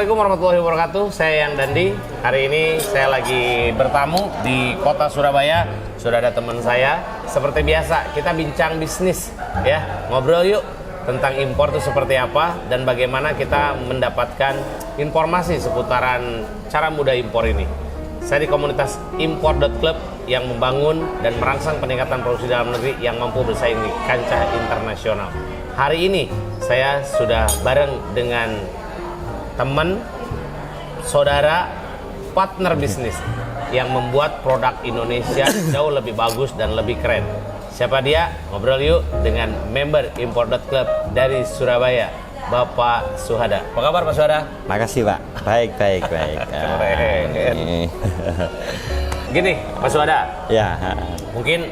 Assalamualaikum warahmatullahi wabarakatuh. Saya Yang Dandi. Hari ini saya lagi bertamu di kota Surabaya. Sudah ada teman saya. Seperti biasa, kita bincang bisnis, ya. Ngobrol yuk tentang impor itu seperti apa dan bagaimana kita mendapatkan informasi seputaran cara mudah impor ini. Saya di komunitas impor.club yang membangun dan merangsang peningkatan produksi dalam negeri yang mampu bersaing di kancah internasional. Hari ini saya sudah bareng dengan teman, saudara, partner bisnis yang membuat produk Indonesia jauh lebih bagus dan lebih keren. Siapa dia? Ngobrol yuk dengan member impor.club dari Surabaya, Bapak Suhada. Apa kabar Pak Suhada? Makasih Pak. Baik. Keren. Gini Pak Suhada. Ya. Mungkin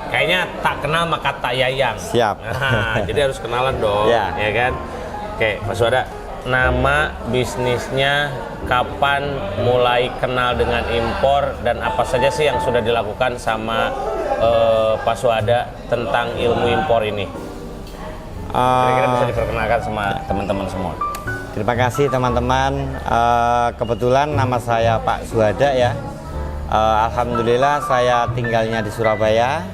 kayaknya tak kenal maka tak yayang. Siap. Nah, jadi harus kenalan dong, ya kan? Oke, Pak Suhada. Nama bisnisnya kapan mulai kenal dengan impor dan apa saja sih yang sudah dilakukan sama Pak Suhada tentang ilmu impor ini? Kira-kira bisa diperkenalkan sama teman-teman semua. Terima kasih teman-teman. Kebetulan nama saya Pak Suhada ya. Alhamdulillah saya tinggalnya di Surabaya.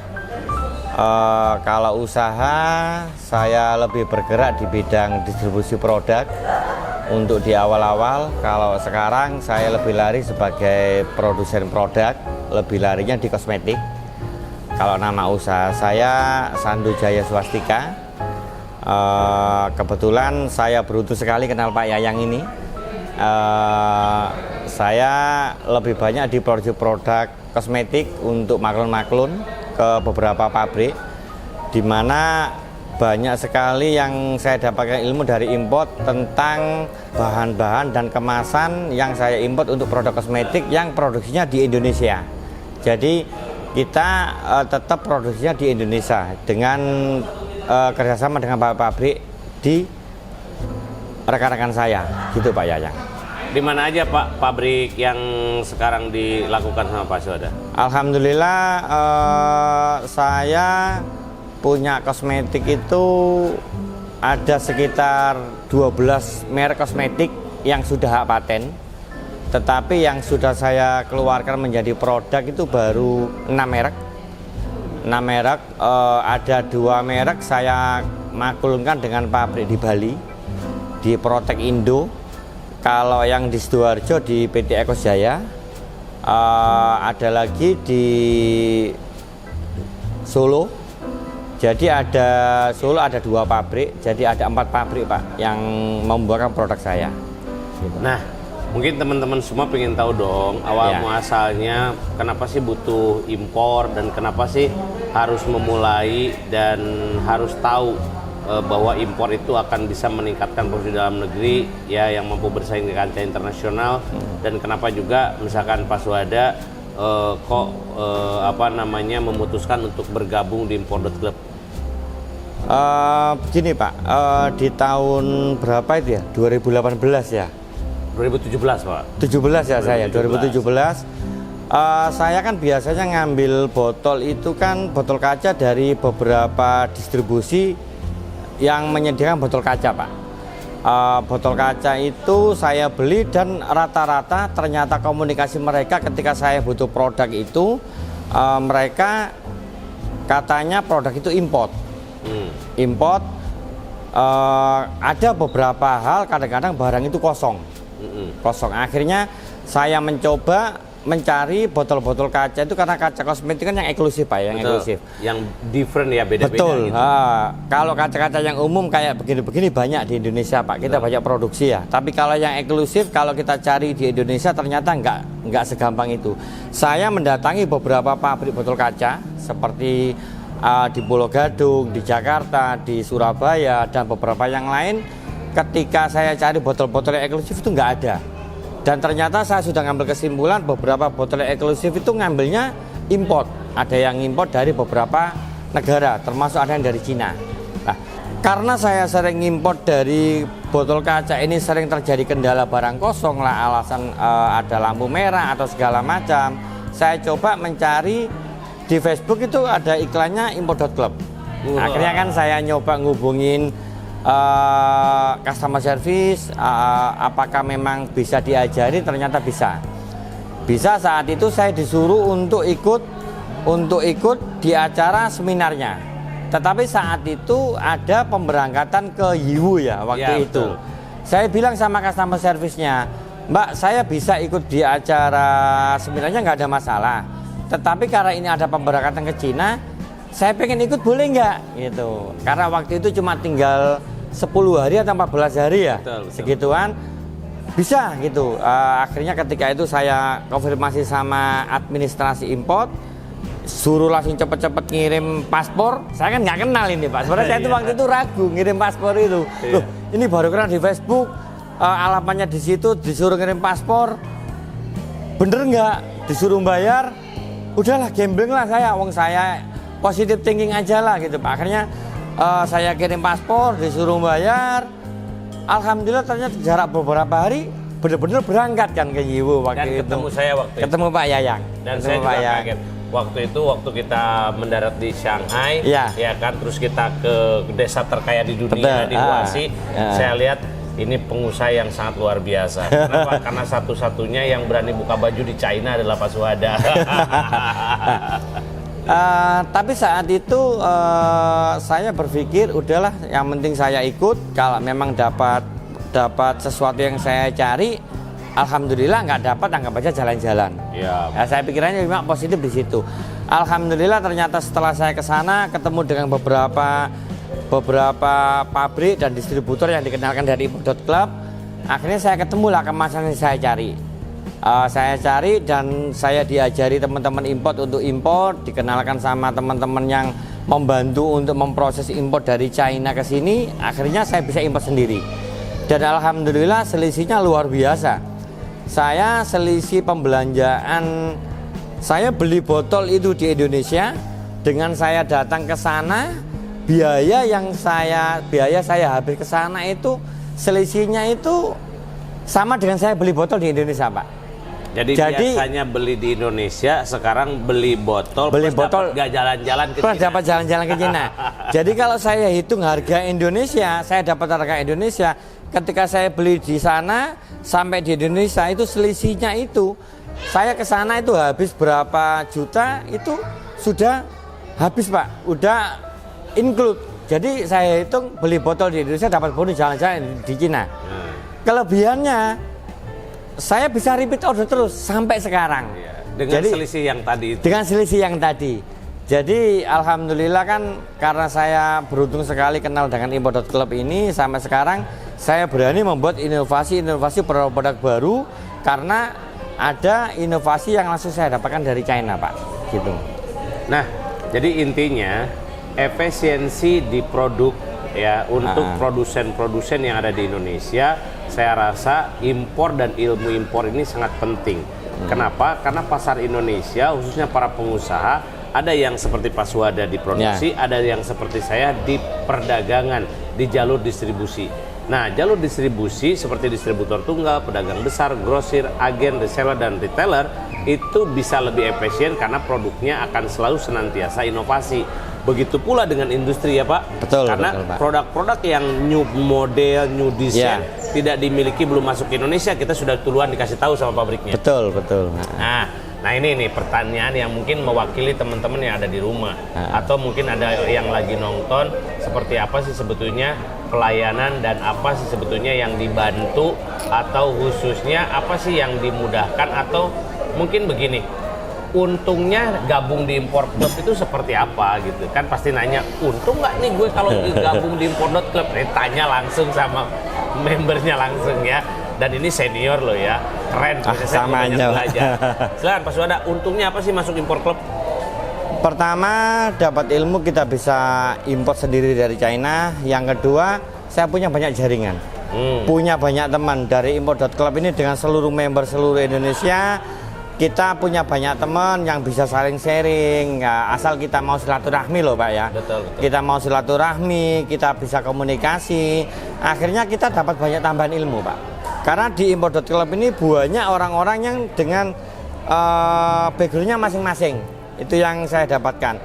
Kalau usaha saya lebih bergerak di bidang distribusi produk untuk di awal-awal. Kalau sekarang saya lebih lari sebagai produsen produk, lebih larinya di kosmetik. Kalau nama usaha saya Sandu Jaya Swastika. Kebetulan saya beruntung sekali kenal Pak Yayang ini. Saya lebih banyak di produk kosmetik untuk maklun-maklun ke beberapa pabrik, di mana banyak sekali yang saya dapatkan ilmu dari import tentang bahan-bahan dan kemasan yang saya import untuk produk kosmetik yang produksinya di Indonesia. Jadi kita tetap produksinya di Indonesia dengan kerjasama dengan pabrik di rekan-rekan saya, gitu Pak Yayang. Di mana aja Pak pabrik yang sekarang dilakukan sama Pak Suhada? Alhamdulillah saya punya kosmetik itu ada sekitar 12 merek kosmetik yang sudah hak paten. Tetapi yang sudah saya keluarkan menjadi produk itu baru 6 merek. 6 merek, ada 2 merek saya makulkan dengan pabrik di Bali, di Protek Indo. Kalau yang di Sidoarjo di PT Ekos Jaya, ada lagi di Solo. Jadi ada Solo ada 2 pabrik, jadi ada 4 pabrik Pak yang membuatkan produk saya. Nah, mungkin teman-teman semua pengen tahu dong awal muasalnya kenapa sih butuh impor dan kenapa sih harus memulai dan harus tahu bahwa impor itu akan bisa meningkatkan produksi dalam negeri ya yang mampu bersaing di kancah internasional dan kenapa juga misalkan Pak Suhada memutuskan untuk bergabung di impor.club. Begini Pak, di tahun berapa itu ya? 2018 ya? 2017 Pak. 17 ya 2017. Saya 2017. Saya kan biasanya ngambil botol itu kan botol kaca dari beberapa distribusi yang menyediakan botol kaca Pak. Botol kaca itu saya beli dan rata-rata ternyata komunikasi mereka ketika saya butuh produk itu mereka katanya produk itu import. Import ada beberapa hal kadang-kadang barang itu kosong. Akhirnya saya mencoba mencari botol-botol kaca itu karena kaca kosmetik kan yang eksklusif Pak, yang eksklusif. Yang different ya, beda-beda. Betul. Gitu. Kalau kaca-kaca yang umum kayak begini-begini banyak di Indonesia Pak. Kita banyak produksi ya. Tapi kalau yang eksklusif kalau kita cari di Indonesia ternyata nggak segampang itu. Saya mendatangi beberapa pabrik botol kaca seperti di Pulau Gadung, di Jakarta, di Surabaya dan beberapa yang lain. Ketika saya cari botol-botol yang eksklusif itu nggak ada. Dan ternyata saya sudah ngambil kesimpulan beberapa botol eksklusif itu ngambilnya import. Ada yang import dari beberapa negara, termasuk ada yang dari Cina. Nah, karena saya sering import dari botol kaca ini sering terjadi kendala barang kosong lah, alasan ada lampu merah atau segala macam. Saya coba mencari di Facebook itu ada iklannya impor.club. Akhirnya kan saya nyoba ngubungin customer service, apakah memang bisa diajari? Ternyata bisa. Bisa. Saat itu saya disuruh untuk ikut di acara seminarnya. Tetapi saat itu ada pemberangkatan ke Yiwu ya waktu itu. Betul. Saya bilang sama customer service-nya, Mbak, saya bisa ikut di acara seminarnya, nggak ada masalah. Tetapi karena ini ada pemberangkatan ke Cina, saya pengen ikut, boleh nggak? Gitu. Karena waktu itu cuma tinggal 10 hari atau 14 hari ya, Betul. segituan. Bisa gitu. Akhirnya ketika itu saya konfirmasi sama administrasi import, suruh langsung cepet-cepet ngirim paspor. Saya kan nggak kenal ini Pak. Sebenarnya saya itu waktu itu ragu ngirim paspor itu. Loh, ini baru kenal di Facebook, alamatnya di situ, disuruh ngirim paspor. Bener nggak? Disuruh bayar. Udahlah, gambling lah saya. Wong saya positive thinking aja lah gitu Pak. Akhirnya saya kirim paspor, disuruh bayar. Alhamdulillah ternyata jarak beberapa hari benar-benar berangkat kan ke Yiwu waktu Dan itu. ketemu saya waktu itu. Ketemu Pak Yayang. Dan Ketemu saya Pak juga Yayang. kaget. Waktu itu kita mendarat di Shanghai, Iya. ya kan, terus kita ke desa terkaya di dunia Betul. di Huaxi. Ah. Saya lihat ini pengusaha yang sangat luar biasa. Kenapa? Karena satu-satunya yang berani buka baju di China adalah Pak Suhada. Tapi saat itu saya berpikir udahlah, yang penting saya ikut. Kalau memang dapat sesuatu yang saya cari, alhamdulillah. Nggak dapat, anggap aja jalan-jalan. Ya. Ya, saya pikirannya memang positif di situ. Alhamdulillah ternyata setelah saya ke sana ketemu dengan beberapa pabrik dan distributor yang dikenalkan dari Import.Club. Akhirnya saya ketemulah kemasan yang saya cari. Saya cari dan saya diajari teman-teman import untuk import, dikenalkan sama teman-teman yang membantu untuk memproses import dari China ke sini. Akhirnya saya bisa import sendiri. Dan alhamdulillah selisihnya luar biasa. Saya selisih pembelanjaan, saya beli botol itu di Indonesia, dengan saya datang ke sana, biaya saya habis ke sana itu selisihnya itu sama dengan saya beli botol di Indonesia, Pak. Jadi biasanya beli di Indonesia, sekarang beli botol nggak jalan-jalan ke plus Cina. dapat jalan-jalan ke Cina. Jadi kalau saya hitung harga Indonesia, saya dapat harga Indonesia. Ketika saya beli di sana sampai di Indonesia itu selisihnya itu, saya ke sana itu habis berapa juta itu sudah habis Pak, udah include. Jadi saya hitung beli botol di Indonesia dapat bonus jalan-jalan di Cina. Kelebihannya saya bisa repeat order terus sampai sekarang. Dengan Jadi, selisih yang tadi itu. dengan selisih yang tadi. Jadi alhamdulillah kan karena saya beruntung sekali kenal dengan Import.Club ini, sampai sekarang saya berani membuat inovasi produk-produk baru karena ada inovasi yang langsung saya dapatkan dari China Pak. Gitu. Nah, jadi intinya efisiensi di produk ya untuk produsen-produsen yang ada di Indonesia, saya rasa impor dan ilmu impor ini sangat penting. Kenapa? Karena pasar Indonesia khususnya para pengusaha ada yang seperti Pak Suhada di produksi, ada yang seperti saya di perdagangan, di jalur distribusi. Nah, jalur distribusi seperti distributor tunggal, pedagang besar, grosir, agen, reseller, dan retailer itu bisa lebih efisien karena produknya akan selalu senantiasa inovasi. Begitu pula dengan industri ya Pak. Betul, karena betul, Pak. produk-produk yang new model, new design tidak dimiliki, belum masuk ke Indonesia, kita sudah duluan dikasih tahu sama pabriknya. Betul. Nah ini nih pertanyaan yang mungkin mewakili teman-teman yang ada di rumah atau mungkin ada yang lagi nonton, seperti apa sih sebetulnya pelayanan dan apa sih sebetulnya yang dibantu atau khususnya apa sih yang dimudahkan, atau mungkin begini, untungnya gabung di Import.Club itu seperti apa gitu kan, pasti nanya untung nggak nih gue kalau gabung di Import.Club. Tanya langsung sama membernya langsung ya. Dan ini senior loh ya, keren. Saya sama banyak aja. belajar. Silakan Pak Suhada, untungnya apa sih masuk Import.Club? Pertama, dapat ilmu, kita bisa import sendiri dari China. Yang kedua, saya punya banyak jaringan. Punya banyak teman dari Import.Club ini, dengan seluruh member seluruh Indonesia. Kita punya banyak teman yang bisa saling sharing, ya, asal kita mau silaturahmi loh Pak ya. Betul. Kita mau silaturahmi, kita bisa komunikasi. Akhirnya kita dapat banyak tambahan ilmu Pak. Karena di Import.Club ini banyak orang-orang yang dengan backgroundnya masing-masing. Itu yang saya dapatkan.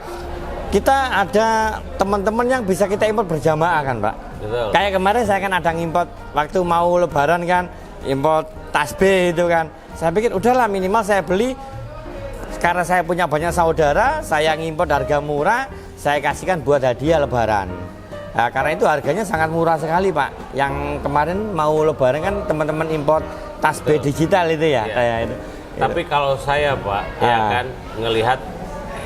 Kita ada teman-teman yang bisa kita import berjamaah kan Pak. Betul. Kayak kemarin saya kan ada ngimport waktu mau lebaran kan, import tas B itu kan. Saya pikir udahlah minimal saya beli, karena saya punya banyak saudara, saya ngimport harga murah, saya kasihkan buat hadiah lebaran. Nah, karena itu harganya sangat murah sekali Pak. Yang kemarin mau lebaran kan teman-teman import tas B digital itu ya. Kayak itu. Tapi kalau saya Pak, ya kan ngelihat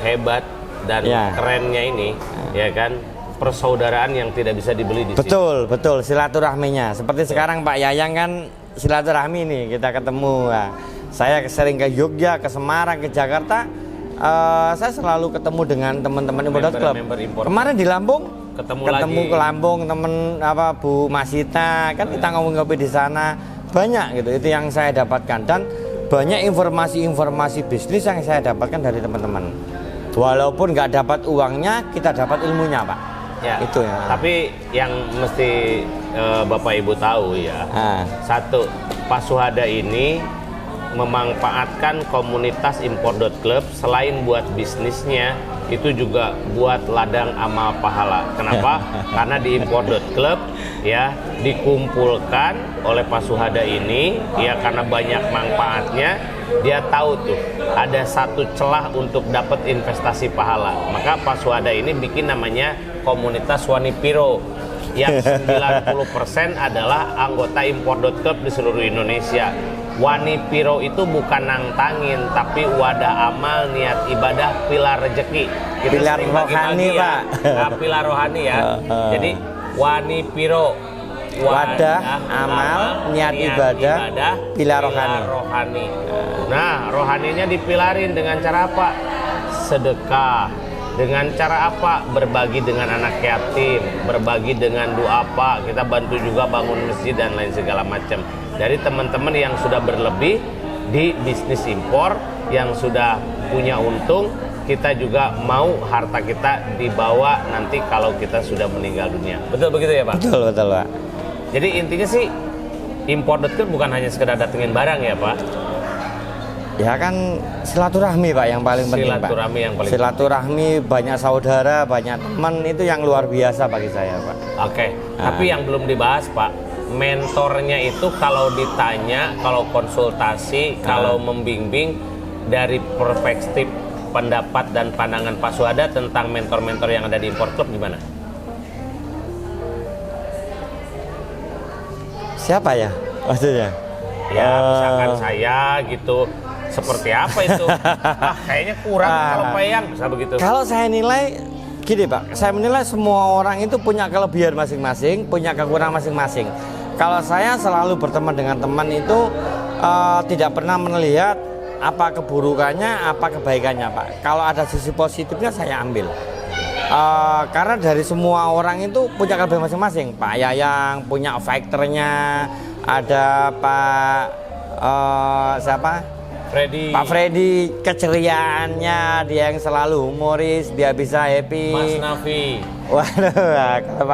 hebat dan kerennya ini, ya kan persaudaraan yang tidak bisa dibeli di sini. Betul, silaturahminya. Seperti sekarang Pak Yayang kan silaturahmi nih, kita ketemu. Nah, saya sering ke Jogja, ke Semarang, ke Jakarta. Saya selalu ketemu dengan teman-teman Import Club. Kemarin di Lampung, ketemu ke Lampung temen Bu Masita, kan kita ngopi di sana. Banyak gitu, itu yang saya dapatkan, dan banyak informasi-informasi bisnis yang saya dapatkan dari teman-teman. Walaupun nggak dapat uangnya, kita dapat ilmunya Pak. Ya, itu ya. Tapi yang mesti Bapak Ibu tahu ya, satu, Pak Suhada ini memanfaatkan komunitas Import.Club selain buat bisnisnya, itu juga buat ladang amal pahala. Kenapa? Karena di Import.Club ya dikumpulkan oleh Pak Suhada ini ya, karena banyak manfaatnya. Dia tahu tuh ada satu celah untuk dapat investasi pahala. Maka Pak Suhada ini bikin namanya komunitas Wanipiro yang 90% adalah anggota Import.Club di seluruh Indonesia. Wanipiro itu bukan nangtangin, tapi wadah amal, niat ibadah, pilar rezeki. Kita pilar ya. rohani Pak. Nah, pilar rohani ya. Jadi Wanipiro, wadah amal, niat ibadah, pilar rohani. Nah, rohaninya dipilarin dengan cara apa? Sedekah. Dengan cara apa? Berbagi dengan anak yatim, berbagi dengan doa apa, kita bantu juga bangun masjid dan lain segala macam. Dari teman-teman yang sudah berlebih di bisnis impor, yang sudah punya untung, kita juga mau harta kita dibawa nanti kalau kita sudah meninggal dunia. Betul begitu ya Pak? Betul Pak. Jadi intinya sih Import.Club bukan hanya sekedar datengin barang ya Pak? Ya kan silaturahmi Pak yang paling penting Pak. Silaturahmi, banyak saudara, banyak teman, itu yang luar biasa bagi saya Pak. Oke. Tapi yang belum dibahas Pak, mentornya itu kalau ditanya, kalau konsultasi, kalau membimbing, dari perspektif pendapat dan pandangan Pak Suhada tentang mentor-mentor yang ada di Import.Club gimana? Siapa ya maksudnya? Ya misalkan saya gitu, seperti apa itu? Kayaknya kurang kalau Pak Yang bisa begitu. Kalau saya nilai gini Pak, saya menilai semua orang itu punya kelebihan masing-masing, punya kekurangan masing-masing. Kalau saya selalu berteman dengan teman itu tidak pernah melihat apa keburukannya, apa kebaikannya Pak. Kalau ada sisi positifnya saya ambil. Karena dari semua orang itu punya kelebihan masing-masing. Pak Yayang punya faktornya, ada Pak siapa? Pak Freddy, keceriaannya, dia yang selalu humoris, dia bisa happy. Mas Nafi. Waduh, kalau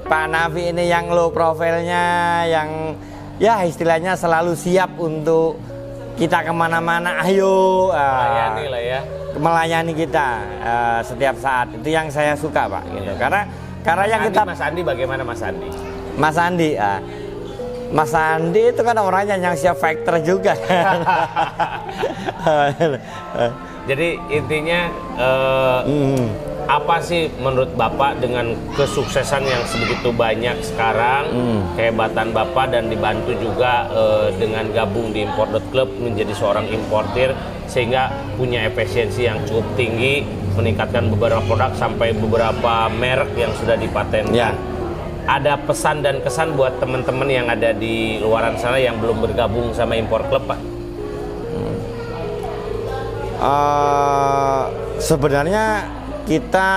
Pak Nafi ini yang low profilnya, yang ya istilahnya selalu siap untuk kita kemana-mana, ayo melayani lah ya, melayani kita setiap saat. Itu yang saya suka Pak gitu. Karena yang kita Mas Andi bagaimana Mas Andi? Mas Andi itu kan orangnya yang siap factor juga. Jadi intinya apa sih menurut Bapak dengan kesuksesan yang sebegitu banyak sekarang, kehebatan Bapak dan dibantu juga dengan gabung di Import.Club menjadi seorang importir sehingga punya efisiensi yang cukup tinggi, meningkatkan beberapa produk sampai beberapa merek yang sudah dipatenkan. Ya. Ada pesan dan kesan buat teman-teman yang ada di luaran sana yang belum bergabung sama Import.Club Pak? Sebenarnya kita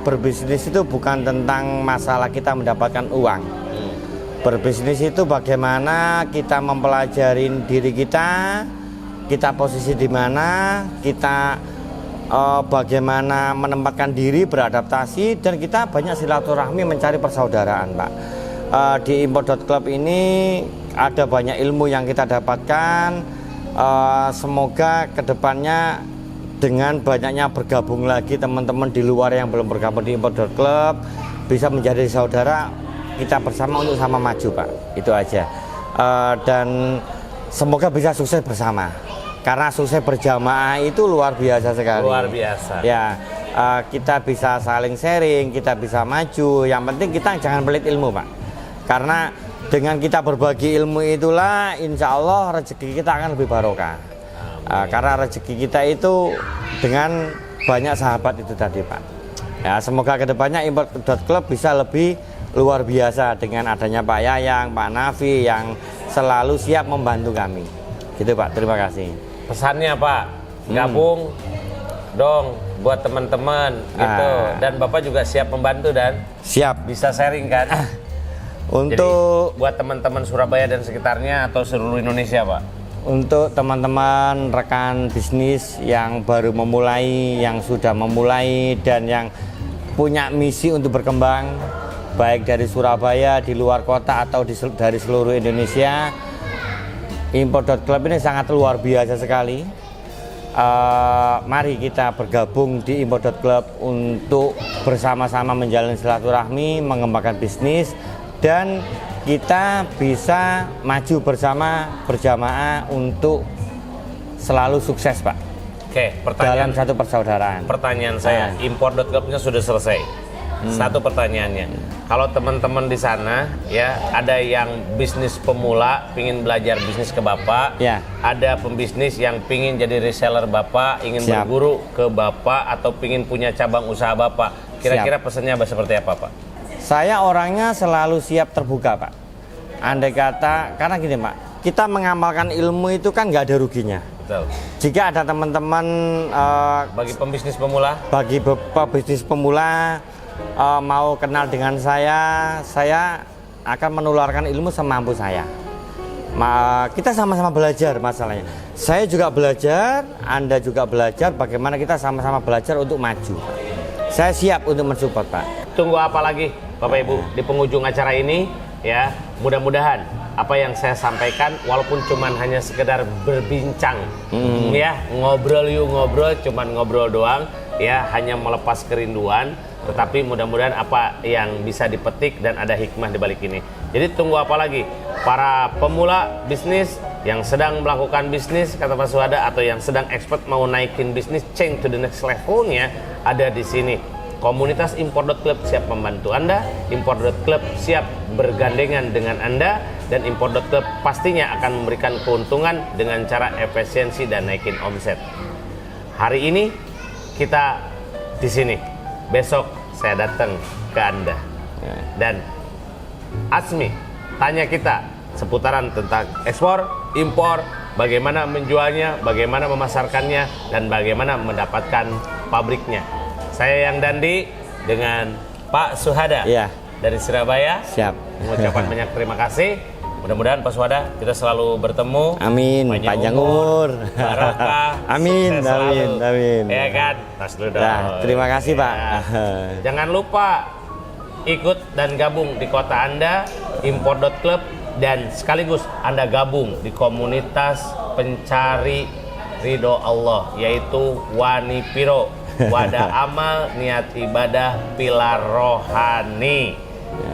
berbisnis itu bukan tentang masalah kita mendapatkan uang. Berbisnis itu bagaimana kita mempelajari diri kita posisi di mana, kita bagaimana menempatkan diri, beradaptasi, dan kita banyak silaturahmi mencari persaudaraan Pak. Di Import.Club ini ada banyak ilmu yang kita dapatkan. Semoga kedepannya dengan banyaknya bergabung lagi teman-teman di luar yang belum bergabung di Import.Club, bisa menjadi saudara, kita bersama untuk sama maju Pak, itu aja. Dan semoga bisa sukses bersama, karena sukses berjamaah itu luar biasa sekali. Luar biasa. Ya, kita bisa saling sharing, kita bisa maju. Yang penting kita jangan pelit ilmu Pak, karena dengan kita berbagi ilmu itulah insya Allah rezeki kita akan lebih barokah. Karena rezeki kita itu dengan banyak sahabat itu tadi Pak. Ya, semoga kedepannya Import.Club bisa lebih luar biasa dengan adanya Pak Yayang, Pak Nafi yang selalu siap membantu kami. Gitu Pak, terima kasih. Pesannya Pak, gabung dong buat teman-teman gitu. Dan Bapak juga siap membantu dan siap bisa sharing kan? Untuk jadi, buat teman-teman Surabaya dan sekitarnya atau seluruh Indonesia Pak. Untuk teman-teman rekan bisnis yang baru memulai, yang sudah memulai dan yang punya misi untuk berkembang, baik dari Surabaya, di luar kota atau dari seluruh Indonesia, Import.Club ini sangat luar biasa sekali. Mari kita bergabung di Import.Club untuk bersama-sama menjalin silaturahmi, mengembangkan bisnis, dan kita bisa maju bersama berjamaah untuk selalu sukses Pak. Oke, pertanyaan dalam satu persaudaraan. Pertanyaan saya, Import.Club-nya sudah selesai. Satu pertanyaannya, kalau teman-teman di sana ya ada yang bisnis pemula pingin belajar bisnis ke Bapak, ya. Ada pembisnis yang pingin jadi reseller Bapak, ingin berguru ke Bapak atau pingin punya cabang usaha Bapak, kira-kira pesannya seperti apa Pak? Saya orangnya selalu siap terbuka Pak. Andai kata, karena gini Pak, kita mengamalkan ilmu itu kan nggak ada ruginya. Betul. Jika ada teman-teman bagi pembisnis pemula, pebisnis pemula mau kenal dengan saya akan menularkan ilmu semampu saya. Kita sama-sama belajar masalahnya. Saya juga belajar, Anda juga belajar. Bagaimana kita sama-sama belajar untuk maju. Saya siap untuk mensupport Pak. Tunggu apa lagi Bapak Ibu di penghujung acara ini ya, mudah-mudahan apa yang saya sampaikan walaupun cuman hanya sekedar berbincang ya, ngobrol cuman ngobrol doang ya, hanya melepas kerinduan, tetapi mudah-mudahan apa yang bisa dipetik dan ada hikmah di balik ini. Jadi tunggu apa lagi para pemula bisnis yang sedang melakukan bisnis kata Pak Suhada, atau yang sedang expert mau naikin bisnis change to the next levelnya, ada di sini. Komunitas Import.Club siap membantu Anda, Import.Club siap bergandengan dengan Anda, dan Import.Club pastinya akan memberikan keuntungan dengan cara efisiensi dan naikin omset. Hari ini kita di sini, besok saya datang ke Anda. Dan Asmi tanya kita seputaran tentang ekspor, impor, bagaimana menjualnya, bagaimana memasarkannya, dan bagaimana mendapatkan pabriknya. Saya Yang Dandi dengan Pak Suhada dari Surabaya. Siap. Mengucapkan banyak terima kasih. Mudah-mudahan Pak Suhada kita selalu bertemu. Amin. Panjang umur. Barokah. Amin. Amin. Ya kan? Tas dulu dong. Terima kasih Pak. Jangan lupa ikut dan gabung di kota Anda, Import.Club, dan sekaligus Anda gabung di komunitas pencari ridho Allah, yaitu Wani Piro. Wadah amal, niat ibadah, pilar rohani.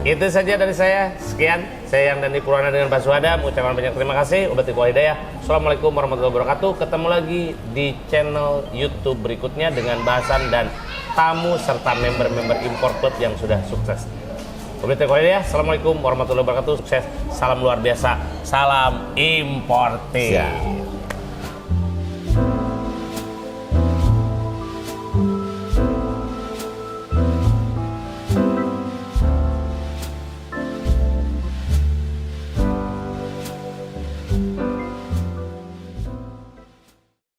Itu saja dari saya. Sekian, saya Yang Dandi Purwana dengan Pak Suhada mengucapkan banyak terima kasih. Wabillahi hidayah. Assalamualaikum warahmatullahi wabarakatuh. Ketemu lagi di channel YouTube berikutnya dengan bahasan dan tamu serta member-member Import.Club yang sudah sukses. Wabillahi hidayah. Assalamualaikum warahmatullahi wabarakatuh. Sukses. Salam luar biasa. Salam importing.